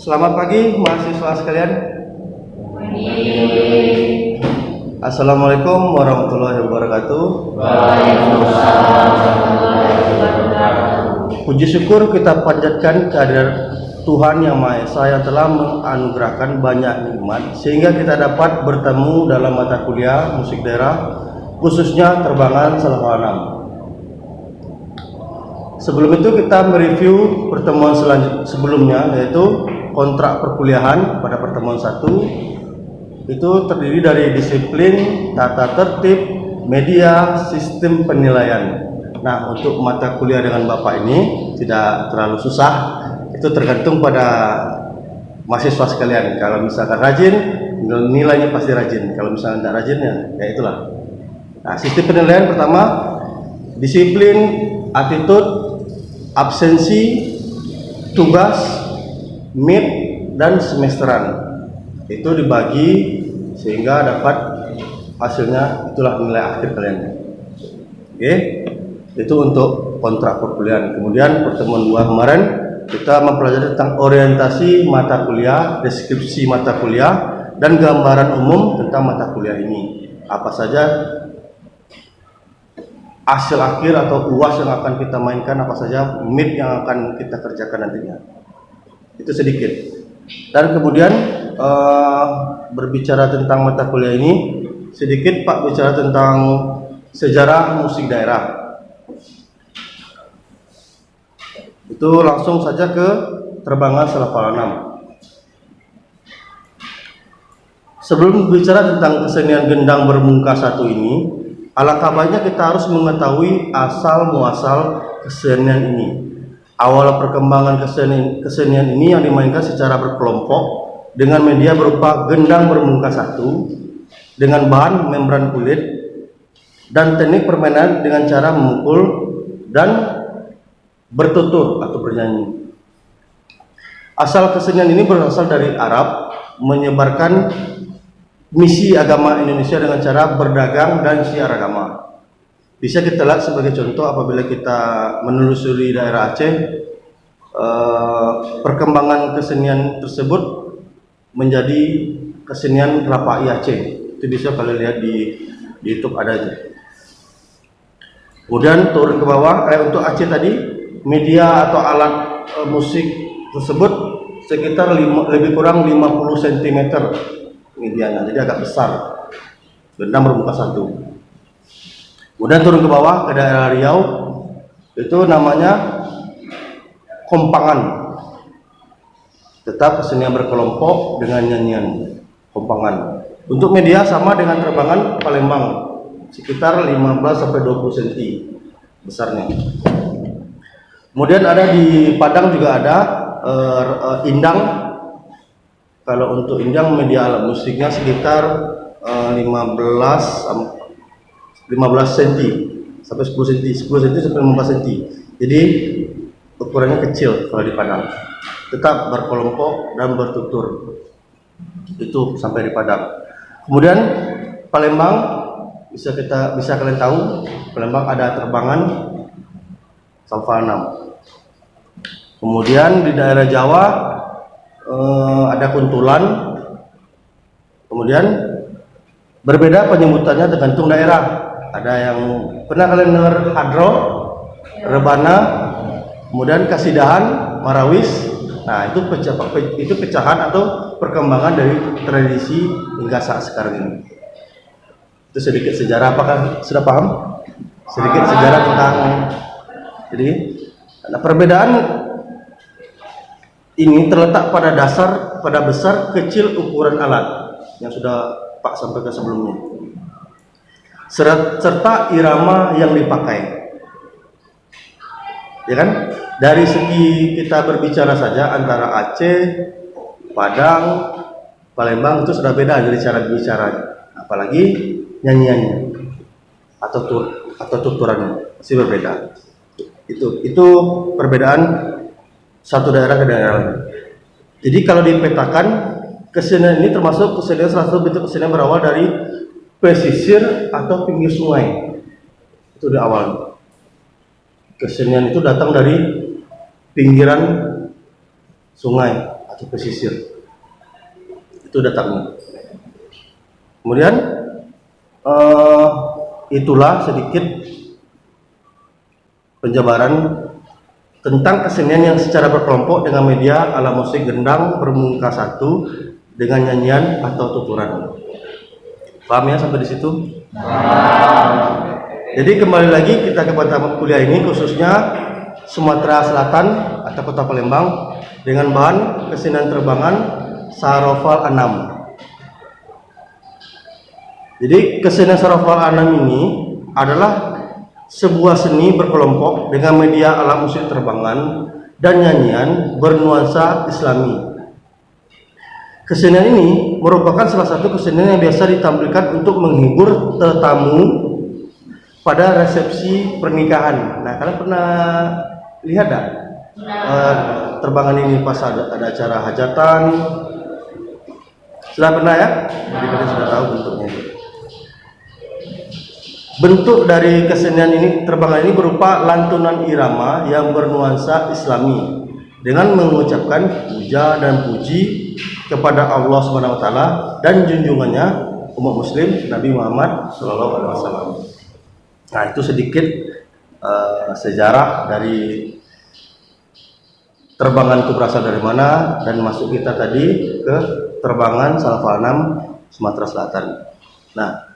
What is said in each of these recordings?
Selamat pagi mahasiswa sekalian. Assalamualaikum warahmatullahi wabarakatuh. Puji syukur kita panjatkan kehadirat Tuhan Yang Maha Esa yang telah menganugerahkan banyak nikmat sehingga kita dapat bertemu dalam mata kuliah musik daerah, khususnya terbangan Salafal 6. Sebelum itu kita mereview pertemuan sebelumnya, yaitu kontrak perkuliahan pada pertemuan 1. Itu terdiri dari disiplin, tata tertib, media, sistem penilaian. Nah, untuk mata kuliah dengan Bapak ini tidak terlalu susah. Itu tergantung pada mahasiswa sekalian. Kalau misalkan rajin, nilainya pasti rajin. Kalau misalkan tidak rajin, ya itulah. Nah, sistem penilaian pertama, disiplin, attitude, absensi, tugas, mid, dan semesteran. Itu dibagi sehingga dapat hasilnya, itulah nilai akhir kalian. Oke, itu untuk kontrak perkuliahan. Kemudian pertemuan 2 kemarin kita mempelajari tentang orientasi mata kuliah, deskripsi mata kuliah, dan gambaran umum tentang mata kuliah ini. Apa saja hasil akhir atau UAS yang akan kita mainkan, apa saja mid yang akan kita kerjakan nantinya. Itu sedikit. Dan kemudian berbicara tentang mata kuliah ini, sedikit Pak bicara tentang sejarah musik daerah. Itu langsung saja ke terbangan Salafal 6. Sebelum bicara tentang kesenian gendang bermuka 1 ini, alangkah baiknya kita harus mengetahui asal muasal kesenian ini. Awal perkembangan kesenian ini yang dimainkan secara berkelompok dengan media berupa gendang bermuka 1 dengan bahan membran kulit dan teknik permainan dengan cara memukul dan bertutur atau bernyanyi. Asal kesenian ini berasal dari Arab, menyebarkan misi agama Indonesia dengan cara berdagang dan syiar agama. Bisa kita lihat sebagai contoh apabila kita menelusuri daerah Aceh, perkembangan kesenian tersebut menjadi kesenian Rapai Aceh. Itu bisa kalian lihat di YouTube, ada itu. Kemudian turun ke bawah, untuk Aceh tadi, media atau alat musik tersebut sekitar lebih kurang 50 cm medianya, jadi agak besar. Gendang bermuka 1. Kemudian turun ke bawah ke daerah Riau, itu namanya kompangan. Tetap kesenian berkelompok dengan nyanyian kompangan. Untuk media sama dengan terbangan Palembang, sekitar 15 sampai 20 cm besarnya. Kemudian ada di Padang juga ada indang. Kalau untuk indang media alat musiknya sekitar 15 cm sampai 10 cm, 10 cm sampai 15 cm. Jadi ukurannya kecil kalau di Padang. Tetap berkelompok dan bertutur. Itu sampai di Padang. Kemudian Palembang bisa kalian tahu, Palembang ada terbangan Salafal 6. Kemudian di daerah Jawa ada kuntulan. Kemudian berbeda penyebutannya tergantung daerah. Ada yang pernah kalian dengar hadro, rebana, kemudian kasidahan, marawis. Nah, itu pecahan atau perkembangan dari tradisi hingga saat sekarang ini. Itu sedikit sejarah. Apakah sudah paham? Sedikit sejarah tentang jadi perbedaan ini terletak pada besar kecil ukuran alat yang sudah Pak sampaikan sebelumnya, serta irama yang dipakai. Ya kan? Dari segi kita berbicara saja antara Aceh, Padang, Palembang itu sudah beda dari cara bicara, apalagi nyanyiannya atau tuturannya masih berbeda. Itu perbedaan satu daerah ke daerah lain. Jadi kalau dipetakan, kesenian ini termasuk salah satu bentuk kesenian berawal dari pesisir atau pinggir sungai. Itu di awal. Kesenian itu datang dari pinggiran sungai Aceh pesisir. Itu datangnya. Kemudian itulah sedikit penjabaran tentang kesenian yang secara berkelompok dengan media ala musik gendang bermuka satu dengan nyanyian atau tuturan. Paham ya sampai di situ? Jadi kembali lagi kita ke mata kuliah ini khususnya Sumatera Selatan atau Kota Palembang dengan bahan kesenian terbangan Sarofal Anam. Jadi kesenian Sarofal Anam ini adalah sebuah seni berkelompok dengan media alat musik terbangan dan nyanyian bernuansa Islami. Kesenian ini merupakan salah satu kesenian yang biasa ditampilkan untuk menghibur tetamu pada resepsi pernikahan. Nah, kalian pernah lihat tak terbangan ini pas ada acara hajatan? Sudah pernah ya? Jadi kalian sudah tahu bentuknya. Bentuk dari kesenian ini terbangan ini berupa lantunan irama yang bernuansa Islami dengan mengucapkan puja dan puji kepada Allah Subhanahu wa taala dan junjungannya umat muslim Nabi Muhammad sallallahu alaihi wasallam. Nah, itu sedikit sejarah dari terbangan itu berasal dari mana dan masuk kita tadi ke terbangan Sarofal Anam Sumatera Selatan. Nah,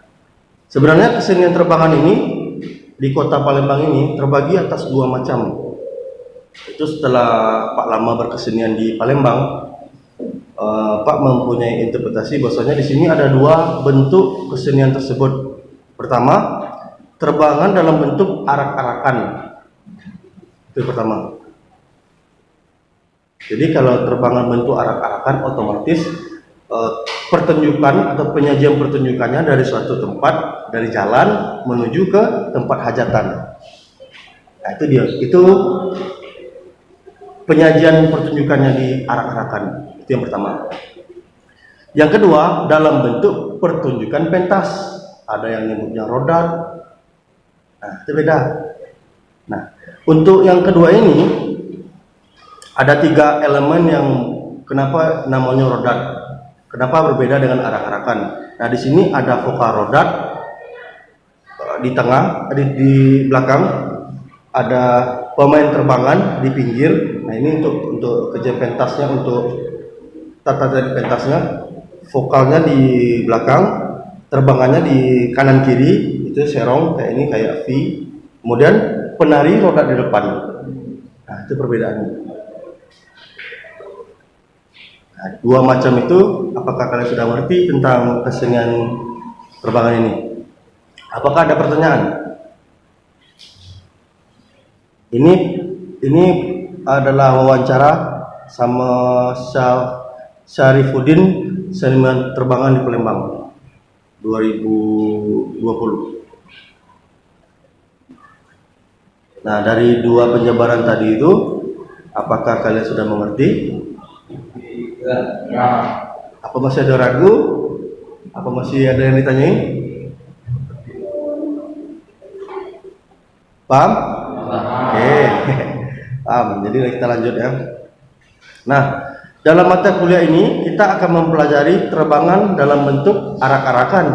sebenarnya kesenian terbangan ini di Kota Palembang ini terbagi atas dua macam. Itu setelah Pak lama berkesenian di Palembang, Pak mempunyai interpretasi bahwasanya di sini ada dua bentuk kesenian tersebut. Pertama, terbangan dalam bentuk arak-arakan. Itu pertama. Jadi kalau terbangan bentuk arak-arakan otomatis pertunjukan atau penyajian pertunjukannya dari suatu tempat, dari jalan menuju ke tempat hajatan. Nah, itu dia. Itu penyajian pertunjukannya di arak-arakan. Itu yang pertama. Yang kedua, dalam bentuk pertunjukan pentas. Ada yang nyebutnya rodat. Nah, itu beda. Nah, untuk yang kedua ini ada 3 elemen yang kenapa namanya rodat. Kenapa berbeda dengan arak-arakan? Nah, di sini ada vokal rodat di tengah, di belakang ada pemain terbangan di pinggir. Nah, ini untuk kerja pentasnya, untuk tata pentasnya, vokalnya di belakang, terbangannya di kanan kiri, itu serong kayak ini, kayak V. Kemudian penari rodat di depan. Nah, itu perbedaannya. Nah, dua macam itu, apakah kalian sudah mengerti tentang kesenian terbangan ini? Apakah ada pertanyaan? Ini adalah wawancara sama Syarifuddin, seniman terbangan di Palembang 2020. Nah, dari dua penjabaran tadi itu, apakah kalian sudah mengerti? Ya. Apa masih ada ragu? Apa masih ada yang ditanyai? Paham? Oke. Paham. Jadi kita lanjut ya. Nah, dalam mata kuliah ini kita akan mempelajari terbangan dalam bentuk arak-arakan.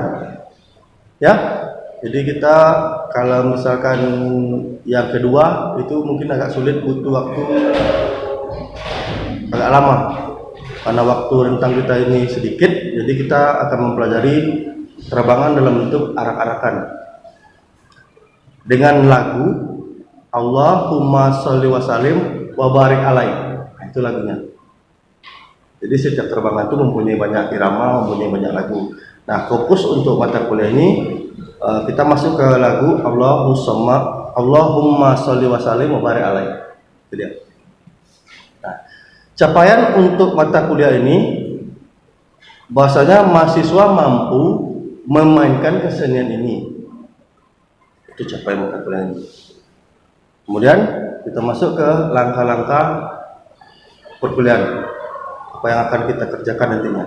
Ya. Jadi kita kalau misalkan yang kedua itu mungkin agak sulit, butuh waktu agak lama. Karena waktu rentang kita ini sedikit, jadi kita akan mempelajari terbangan dalam bentuk arak-arakan dengan lagu Allahumma sholli wa sallim wa barik alaih. Nah, itu lagunya. Jadi setiap terbangan itu mempunyai banyak irama, mempunyai banyak lagu. Nah, fokus untuk mata kuliah ini kita masuk ke lagu Allahumma sholli wa sallim wa barik alaih. Itu dia. Nah, capaian untuk mata kuliah ini bahwasanya mahasiswa mampu memainkan kesenian ini. Itu capaian mata kuliah ini. Kemudian kita masuk ke langkah-langkah perkuliahan, apa yang akan kita kerjakan nantinya.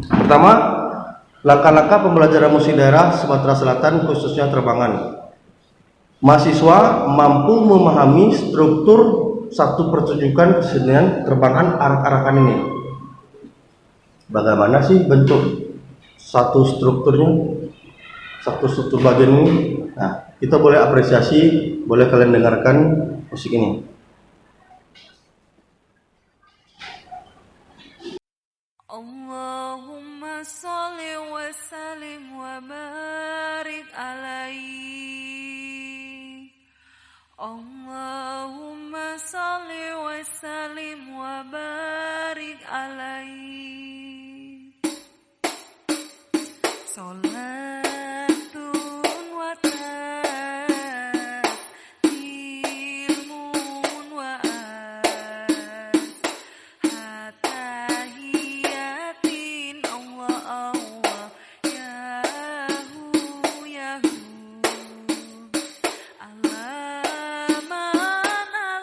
Pertama, langkah-langkah pembelajaran musik daerah Sumatera Selatan khususnya terbangan. Mahasiswa mampu memahami struktur satu pertunjukan kesenian terbangan arak-arakan ini. Bagaimana sih bentuk satu strukturnya, satu struktur bagian ini? Nah, kita boleh apresiasi, boleh kalian dengarkan musik ini. Allahumma sholli wa sallim wa barik alaihi. Allahumma sholli wa sallim wa barik alaihi. Salatun wa taslimun wa tahiyatin Allah Allah yahu yahu alaman ala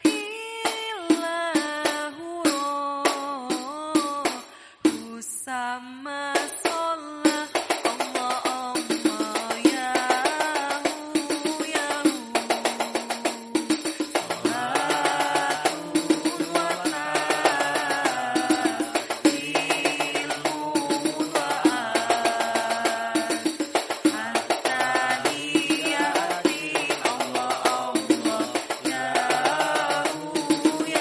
hilahu sama sholat Allah Allah yahu yahu salatun wa taslimun wa tahiyatin Allah Allah yahu yahu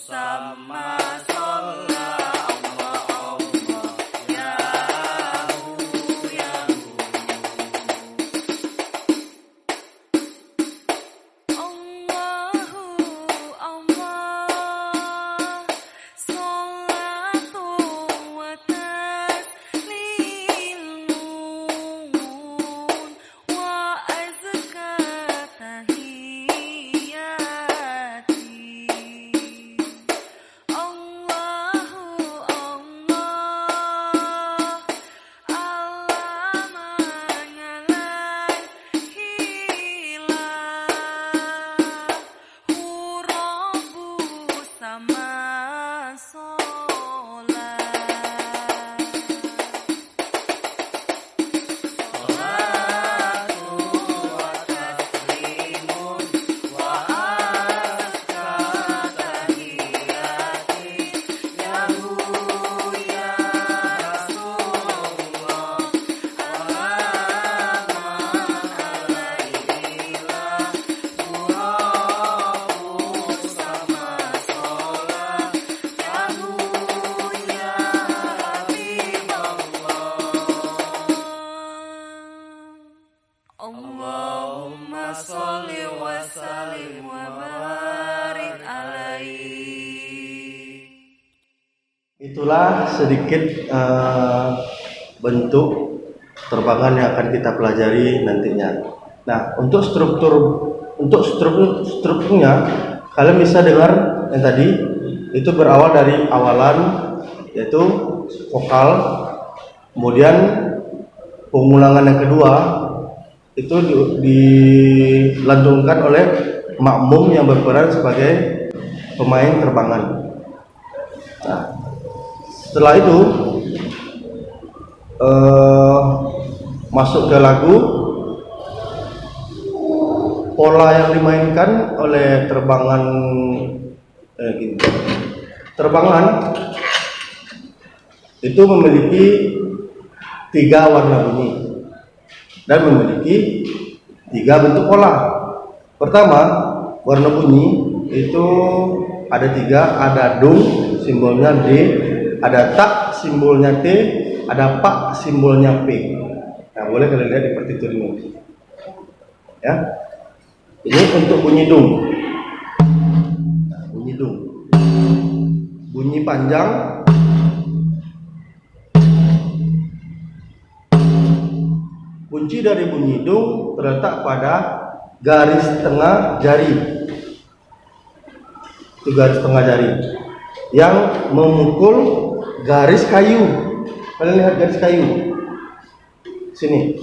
sama sholat Allah Allah yahu yahu Allahu Allah sholatu wa taslimun wa azka tahiyati Allahu Allah alamanyalan hilahu rabbu sama sholat Allahumma sholli wa sallim wa barik alaihi. Itulah sedikit bentuk terbangan yang akan kita pelajari nantinya. Nah, untuk strukturnya kalian bisa dengar yang tadi itu berawal dari awalan yaitu vokal, kemudian pengulangan yang kedua itu dilantunkan oleh makmum yang berperan sebagai pemain terbangan. Nah, setelah itu masuk ke lagu. Pola yang dimainkan oleh terbangan itu memiliki 3 warna bunyi dan memiliki 3 bentuk pola. Pertama, warna bunyi itu ada 3, ada dung simbolnya D, ada tak simbolnya T, ada pak simbolnya P. Nah, boleh kalian lihat di partitur ini. Ya. Ini untuk bunyi dung. Nah, bunyi dung. Bunyi panjang. Kunci dari bunyi dung terletak pada garis tengah jari. Itu garis tengah jari yang memukul garis kayu. Kalian lihat garis kayu. Sini.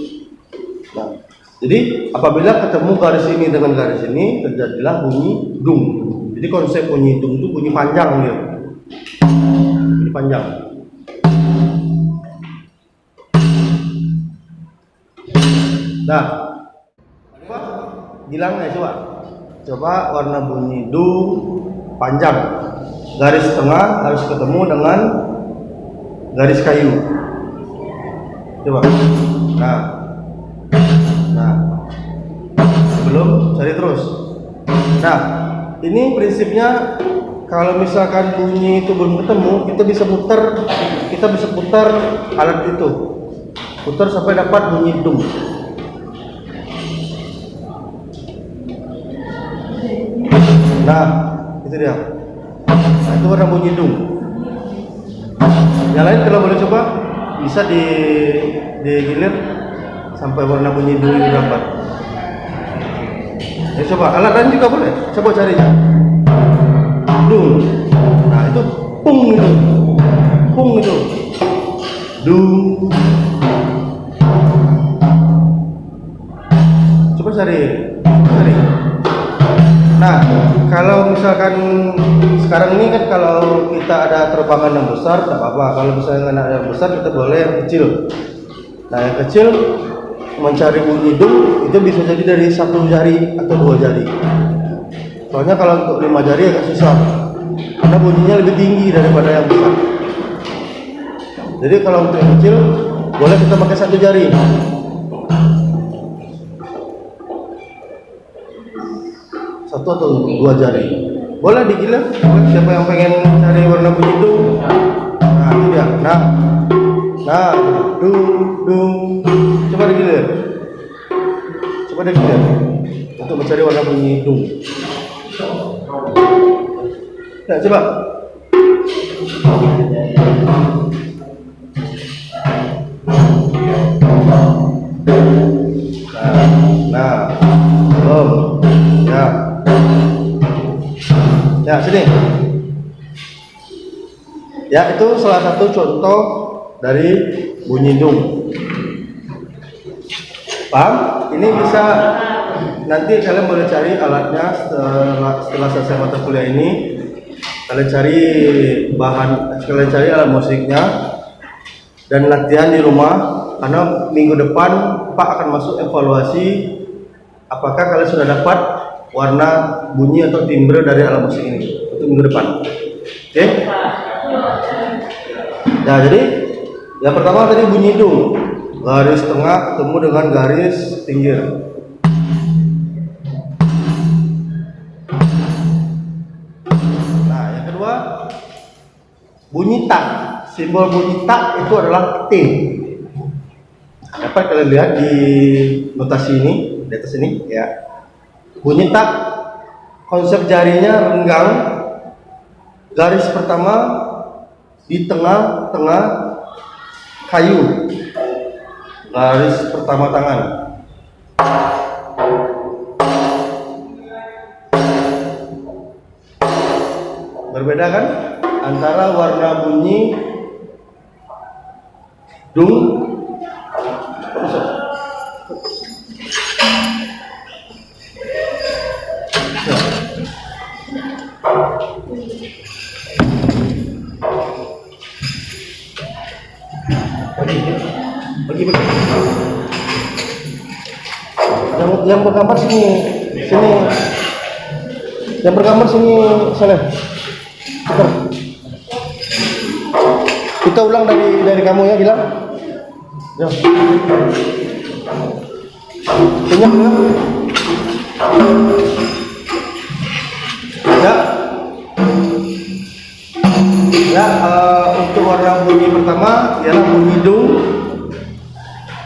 Nah, jadi apabila ketemu garis ini dengan garis ini terjadilah bunyi dung. Jadi Jadi konsep bunyi dung itu bunyi panjang dia. Bunyi panjang. Nah, coba bilang ya coba. Coba warna bunyi do panjang. Garis tengah harus ketemu dengan garis kayu. Coba. Nah. Belum cari terus. Nah, ini prinsipnya kalau misalkan bunyi itu belum ketemu, kita bisa putar alat itu. Putar sampai dapat bunyi dung. Nah, itu dia. Nah, itu warna bunyi dung. Yang lain kalau boleh coba bisa digilir sampai warna bunyi dung ini dapat. Ya coba, alat lain juga boleh. Coba cari ya. Dung. Nah, itu pung itu. Pung itu. Dung. Coba cari. Nah, kalau misalkan sekarang ini kan kalau kita ada terbangan yang besar, tak apa-apa. Kalau misalnya nggak ada yang besar, kita boleh yang kecil. Nah, yang kecil mencari bunyi dung itu bisa jadi dari 1 jari atau 2 jari. Soalnya kalau untuk 5 jari agak susah, karena bunyinya lebih tinggi daripada yang besar. Jadi kalau untuk yang kecil boleh kita pakai 1 jari. Satu atau 2 jari. Boleh digilir. Siapa yang pengen cari warna bunyi dung? Nah, itu dia. Nah, dung. Coba digilir. Untuk mencari warna bunyi dung. Nah, coba. Nah, belum. Ya, sini. Ya, itu salah satu contoh dari bunyi dung. Paham? Ini bisa nanti kalian boleh cari alatnya setelah selesai mata kuliah ini. Kalian cari alat musiknya dan latihan di rumah, karena minggu depan Pak akan masuk evaluasi apakah kalian sudah dapat warna bunyi atau timbre dari alat musik ini untuk minggu depan. Oke? Nah, jadi yang pertama tadi bunyi dung, garis tengah ketemu dengan garis pinggir. Nah, yang kedua bunyi tak. Simbol bunyi tak itu adalah T. Dapat kalian lihat di notasi ini, di atas ini ya. Bunyi tak, konsep jarinya renggang. Garis pertama di tengah-tengah kayu. Garis pertama tangan. Berbeda kan antara warna bunyi dung bagi. Yang bergambar sini. Yang bergambar sini, Saleh. Kita ulang dari kamu ya, bilang. Ya. Punya. Ya, untuk warna bunyi pertama ialah bunyi dung.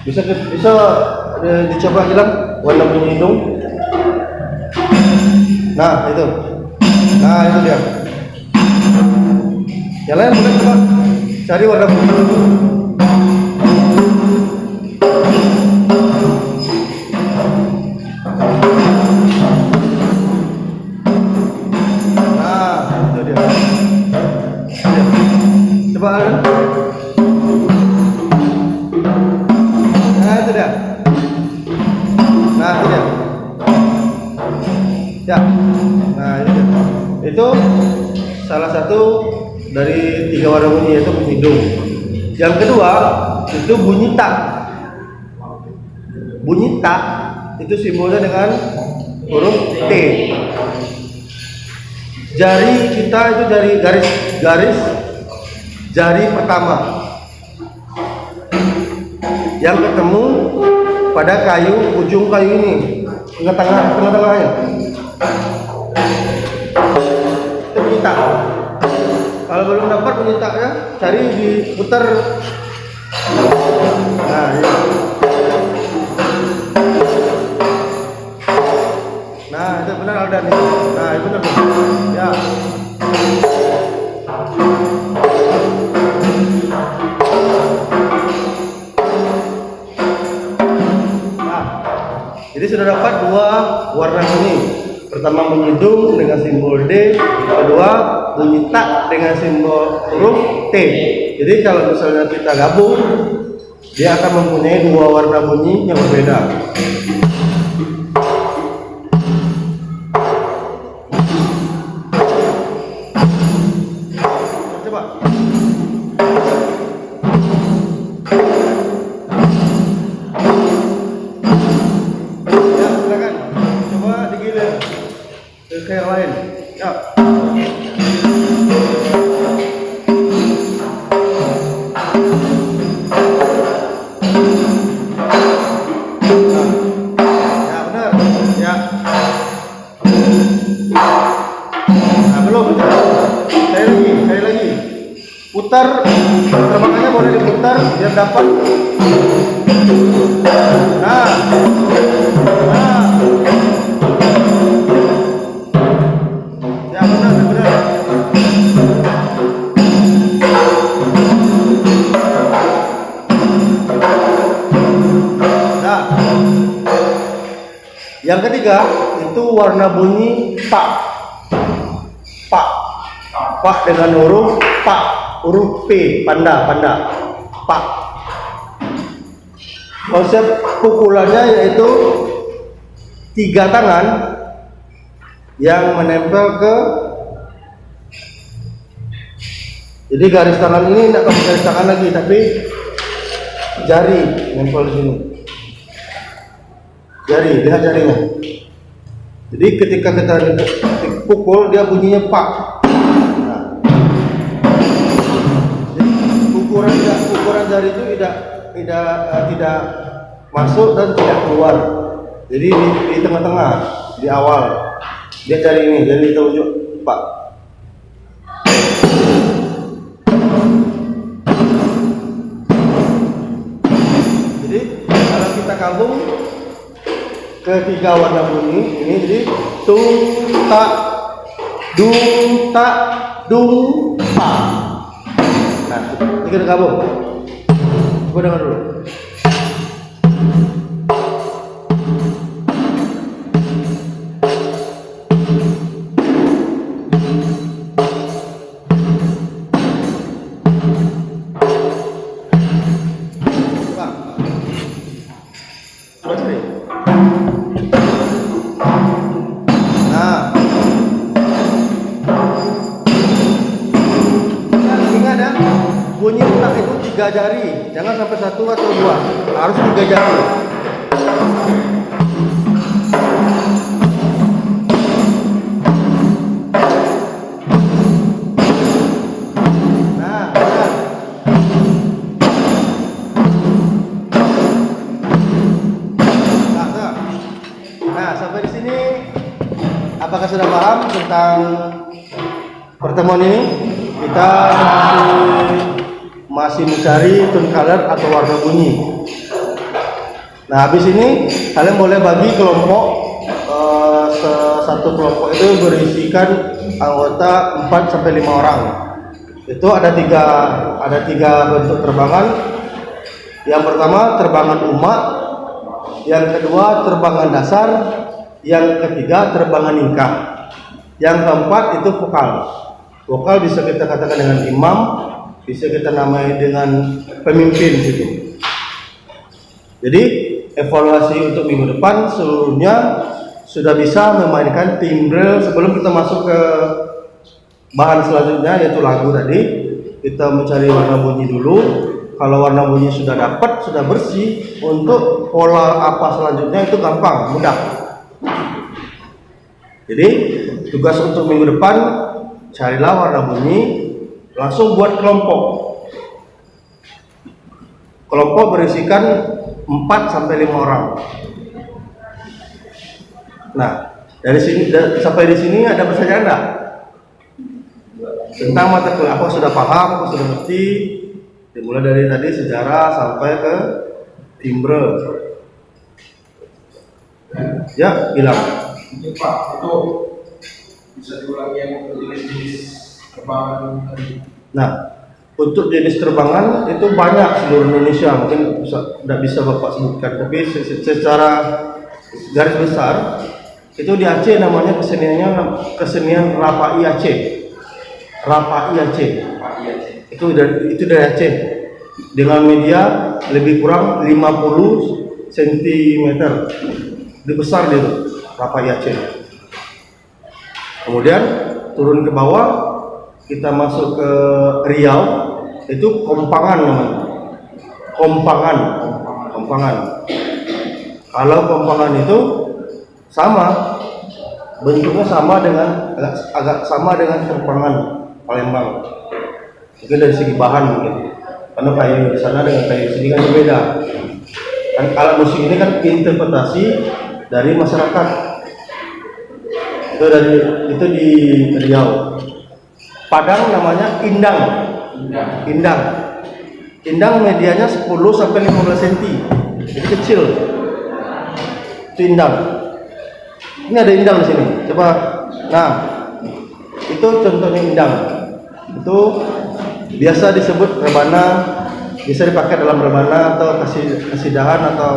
Bisa dicoba bilang warna bunyi dung. Nah, itu dia. Yang lain boleh coba cari warna bunyi dung. Coba. Nah, itu dia. Ya. Nah, itu salah satu dari 3 warna bunyi, yaitu bunyi dung. Yang kedua itu bunyi tak. Bunyi tak itu simbolnya dengan huruf T. Jari kita itu garis jari pertama yang ketemu pada ujung kayu ini, tengah-tengahnya. Itu bunyi tak. Kalau belum dapat bunyi taknya, cari diputar. Nah, ini. Nah, itu benar Aldan nih. Nah, itu benar. Ya. Nah, jadi sudah dapat 2 warna bunyi. Pertama bunyi dung dengan simbol D, kedua bunyi tak dengan simbol huruf T. Jadi kalau misalnya kita gabung, dia akan mempunyai 2 warna bunyi yang berbeda. Coba. Ya, silakan. Coba digilir ke yang lain. Ya. Ya, benar. Ya. Nah, belum. Sekali lagi. Putar, terbangannya boleh diputar biar dapat. Nah. Ya, benar. Nah. Yang ketiga itu warna bunyi pak. Pak dengan huruf pak, huruf P, panda, pak. Konsep pukulannya yaitu 3 tangan yang menempel ke, jadi garis tangan ini tidak pakai garis tangan lagi, tapi jari nempel di sini. Jari, lihat jarinya. Jadi ketika kita pukul, dia bunyinya pak. Nah. Jadi ukuran jari itu tidak masuk dan tidak keluar. Jadi di tengah-tengah, di awal. Dia cari ini, jadi kita unjuk pak. Jadi kalau kita gabung ketiga warna bunyi ini, jadi tung tak dung tak dung pak. Nah, kita gabung. Coba dengar dulu. Coba cari. Nah, ingat ya, bunyi tak itu 3 jari, jangan sampai 1 atau 2, harus 3 jari. Nah, benar. Nah, sampai di sini apakah sudah paham tentang pertemuan ini? Kita masih mencari tone color atau warna bunyi. Nah, habis ini kalian boleh bagi kelompok. Satu kelompok itu berisikan anggota 4 sampai 5 orang. Itu ada tiga bentuk terbangan. Yang pertama terbangan umak, yang kedua terbangan dasar, yang ketiga terbangan ingkang, yang keempat itu vokal. Vokal bisa kita katakan dengan imam, bisa kita namai dengan pemimpin gitu. Jadi evaluasi untuk minggu depan seluruhnya sudah bisa memainkan timbre sebelum kita masuk ke bahan selanjutnya yaitu lagu tadi. Kita mencari warna bunyi dulu. Kalau warna bunyi sudah dapat, sudah bersih, untuk pola apa selanjutnya itu gampang, mudah. Jadi tugas untuk minggu depan, carilah warna bunyi, langsung buat kelompok. Kelompok berisikan 4 sampai 5 orang. Nah, dari sini sampai di sini ada pertanyaan enggak? Tentang mata kuliah apa sudah paham, apa sudah ngerti? Dimulai dari tadi sejarah sampai ke timbre. Ya, bilang. Ini Pak, itu bisa diulangi yang jenis-jenis terbangan tadi. Nah, untuk jenis terbangan itu banyak seluruh Indonesia, mungkin tidak bisa Bapak sebutkan, tapi secara garis besar itu di Aceh namanya kesenian Rapai Aceh. Rapai Aceh. Itu dari Aceh dengan media lebih kurang 50 cm, lebih besar dia tuh, Rapai Aceh. Kemudian turun ke bawah, kita masuk ke Riau, itu Kompangan namanya. Kompangan. Kalau Kompangan itu sama, bentuknya sama dengan agak sama dengan Kompangan Palembang. Mungkin dari segi bahan mungkin, karena kayu di sana dengan kayu di sini kan berbeda. Kan alat musik ini kan interpretasi dari masyarakat. Itu di Riau. Padang namanya Indang. Indang medianya 10 sampai 15 cm. Jadi kecil. Itu Indang. Ini ada Indang di sini. Coba. Nah, itu contohnya Indang. Itu biasa disebut rebana, bisa dipakai dalam rebana atau kasidahan atau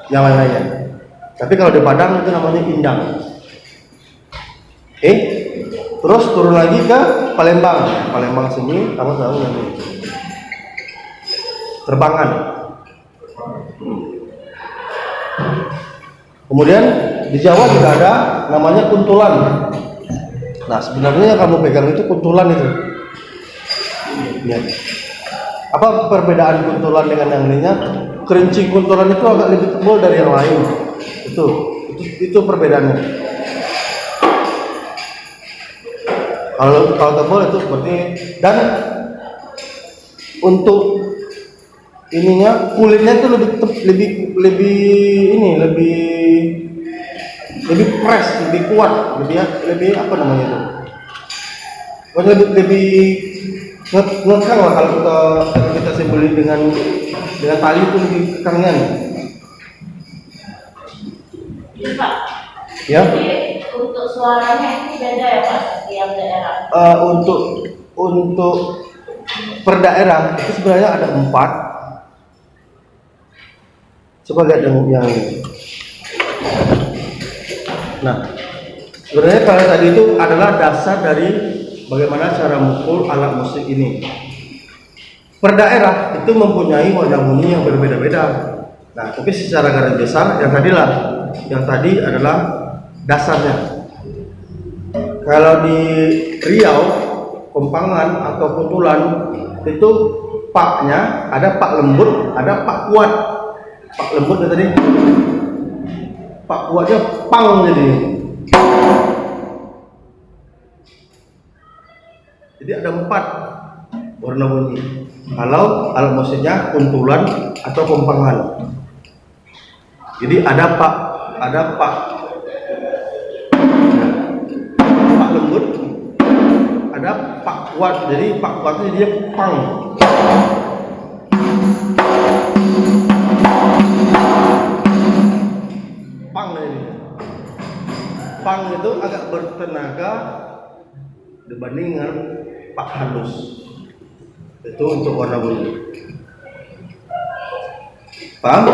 yang lain-lainnya. Tapi kalau di Padang itu namanya Indang. Terus turun lagi ke Palembang. Palembang sini kamu tahu nanti. Terbangan. Kemudian di Jawa juga ada namanya kuntulan. Nah, sebenarnya yang kamu pegang itu kuntulan itu. Ya. Apa perbedaan kuntulan dengan yang lainnya? Kerincing kuntulan itu agak lebih tebal dari yang lain. Itu perbedaannya. Kalau tebal itu seperti, dan untuk ininya kulitnya itu lebih press, lebih kuat, lebih apa namanya itu? Pokoknya lebih ngekang lah kalau kita simbolin dengan tali itu lebih kekangnya. Iya Pak. Ya. Jadi untuk suaranya itu beda ya Pak setiap daerah. Untuk per daerah itu sebenarnya ada 4. Coba lihat yang ini. Nah, sebenarnya kalau tadi itu adalah dasar dari bagaimana cara mukul alat musik ini. Per daerah itu mempunyai warna bunyi yang berbeda-beda. Nah, tapi secara garis besar yang tadi adalah dasarnya. Kalau di Riau, Kompangan atau Kuntulan itu paknya ada pak lembut, ada pak kuat. Pak lembut ya tadi, pak kuatnya pang jadi. Jadi ada 4 warna bunyi. Kalau alat musiknya kuntulan atau kompangan. Jadi ada pak lembut, ada pak kuat. Jadi pak kuatnya dia pang. Pang ini. Pang itu agak bertenaga dibandingkan pak halus. Itu untuk warna bunyi. Paham?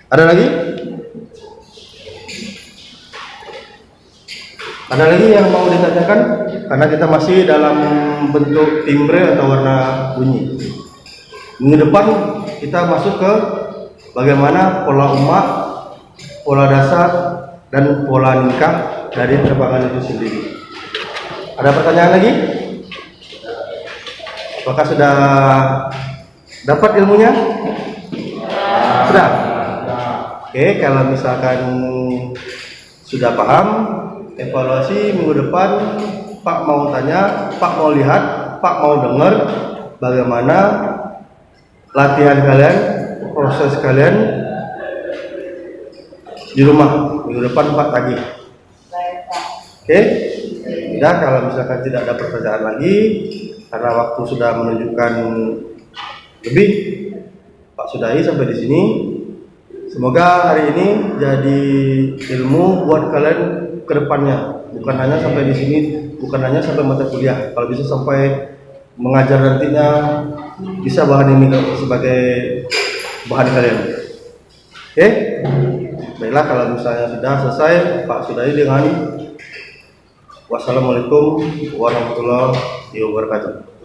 Ada lagi? Ada lagi yang mau ditanyakan? Karena kita masih dalam bentuk timbre atau warna bunyi. Minggu depan kita masuk ke bagaimana pola umat, pola dasar, dan pola nikah dari penerbangan itu sendiri. Ada pertanyaan lagi? Apakah sudah dapat ilmunya? Sudah? Oke, kalau misalkan sudah paham, evaluasi minggu depan Pak mau tanya, Pak mau lihat, Pak mau dengar bagaimana latihan kalian, proses kalian di rumah minggu depan Pak tagih. Baik, Pak. Oke? Ya, kalau misalkan tidak ada pertanyaan lagi, karena waktu sudah menunjukkan lebih, Pak sudahi sampai di sini. Semoga hari ini jadi ilmu buat kalian ke depannya, bukan hanya sampai di sini, bukan hanya sampai mata kuliah. Kalau bisa sampai mengajar nantinya, bisa bahan ini sebagai bahan kalian. Oke? Baiklah, kalau misalnya sudah selesai, Pak sudahi dengan wassalamualaikum warahmatullahi wabarakatuh.